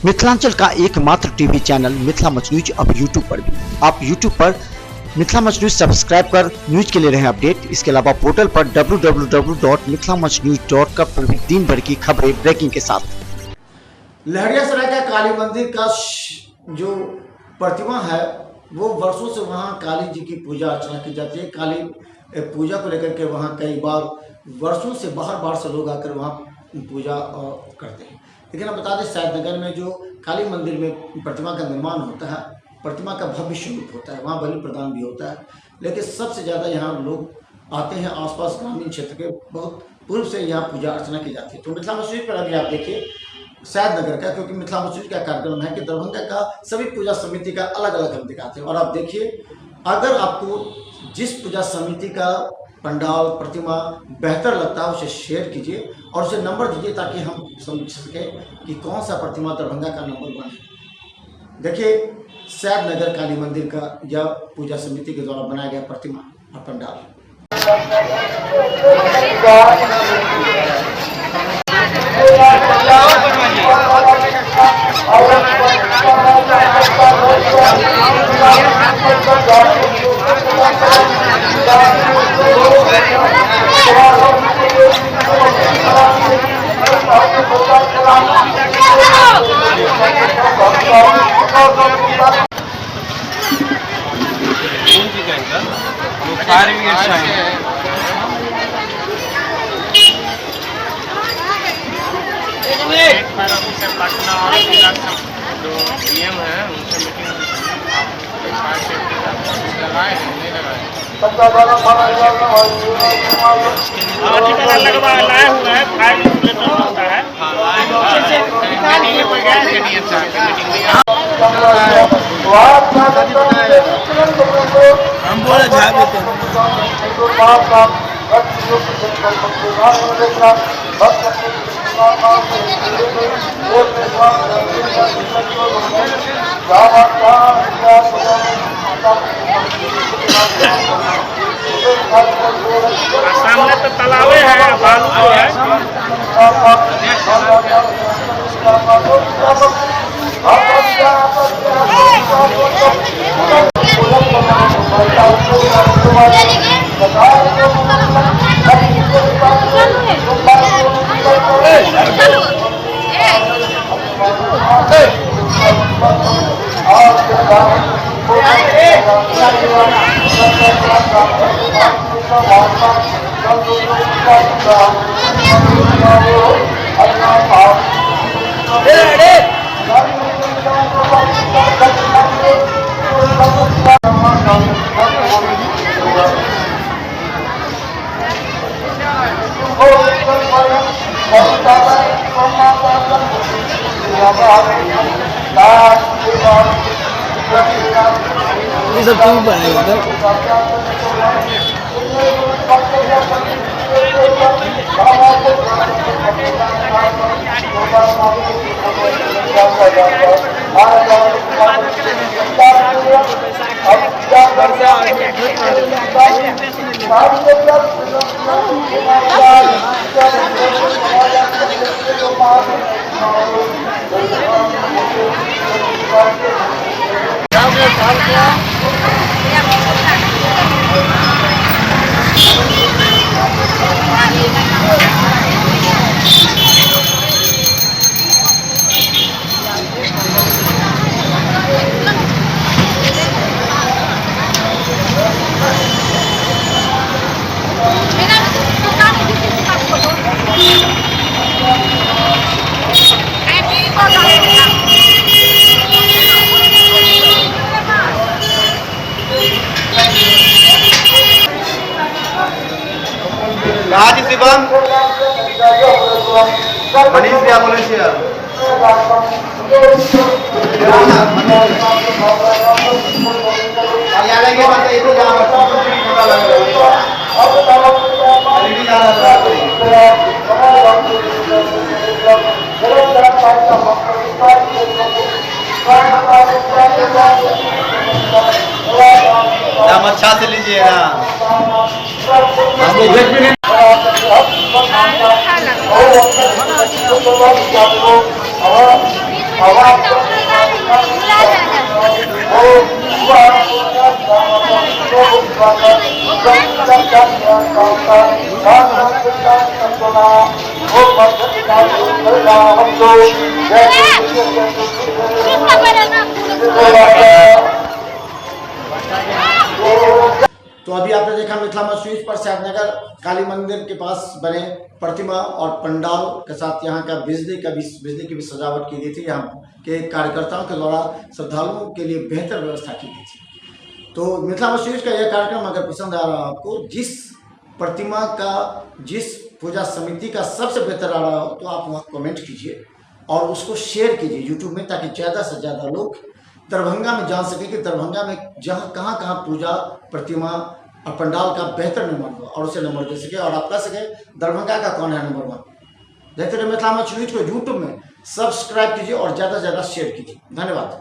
मिथिलांचल का एकमात्र TV channel Mithila much news अब यूट्यूब पर भी। आप यूट्यूब पर मिथिला मच न्यूज सब्सक्राइब कर न्यूज के लिए रहे अपडेट। इसके अलावा पोर्टल पर www.mithilamachnews.com पर भी दिन भर की खबरें ब्रेकिंग के साथ। लहरियासराय का काली मंदिर का जो प्रतिमा है वो वर्षों से वहाँ काली जी की पूजा अर्चना की जाती है। काली पूजा को लेकर के वहाँ कई बार वर्षों से बाहर से लोग आकर वहाँ पूजा करते हैं। लेकिन आप बता दें सैदनगर में जो काली मंदिर में प्रतिमा का निर्माण होता है, प्रतिमा का भव्य स्वरूप होता है, वहाँ बलि प्रदान भी होता है। लेकिन सबसे ज़्यादा यहाँ लोग आते हैं आसपास ग्रामीण क्षेत्र के, बहुत पूर्व से यहाँ पूजा अर्चना की जाती है। तो मिथिला मस्जिद पर अभी आप देखिए सैदनगर का, क्योंकि मिथिला मस्जिद का कार्यक्रम है कि दरभंगा का सभी पूजा समिति का अलग अलग हम दिखाते हैं। और आप देखिए, अगर आपको जिस पूजा समिति का पंडाल प्रतिमा बेहतर लगता है उसे शेयर कीजिए और उसे नंबर दीजिए ताकि हम समझ सकें कि कौन सा प्रतिमा दरभंगा का नंबर 1 है। देखिए सैदनगर काली मंदिर का यह पूजा समिति के द्वारा बनाया गया प्रतिमा और पंडाल। पटना और जिला जो पीएम है उनसे मीटिंग लगाए हैं नहीं लगाए लाए हुए हैं 5 किलोमीटर होता है। हम बोले सामने तो तालाबे है, बालू है। ये सब क्यों बनाएगा आज शिवम मनीष क्या बोले छे यार लगे बात ये तो जा पता लग रहा दाम अच्छा से लीजिएगा। और तो अभी आपने देखा मिथिला मंच न्यूज पर शादनगर काली मंदिर के पास बने प्रतिमा और पंडाल के साथ यहाँ का बिजली की भी सजावट की गई थी। यहाँ के कार्यकर्ताओं के द्वारा श्रद्धालुओं के लिए बेहतर व्यवस्था की गई थी। तो मिथिला मंच न्यूज का यह कार्यक्रम अगर पसंद आ रहा हो आपको, जिस प्रतिमा का जिस पूजा समिति का सबसे बेहतर आ रहा हो, तो आप वहाँ कमेंट कीजिए और उसको शेयर कीजिए यूट्यूब में, ताकि ज़्यादा से ज़्यादा लोग दरभंगा में जान सके कि दरभंगा में जहाँ कहाँ पूजा प्रतिमा और पंडाल का बेहतर निर्माण हुआ और उसे नंबर दे सके और आप कह सके दरभंगा का कौन है नंबर 1। देखते रहिए मिथिला मंच न्यूज को यूट्यूब में सब्सक्राइब कीजिए और ज़्यादा से ज़्यादा शेयर कीजिए। धन्यवाद।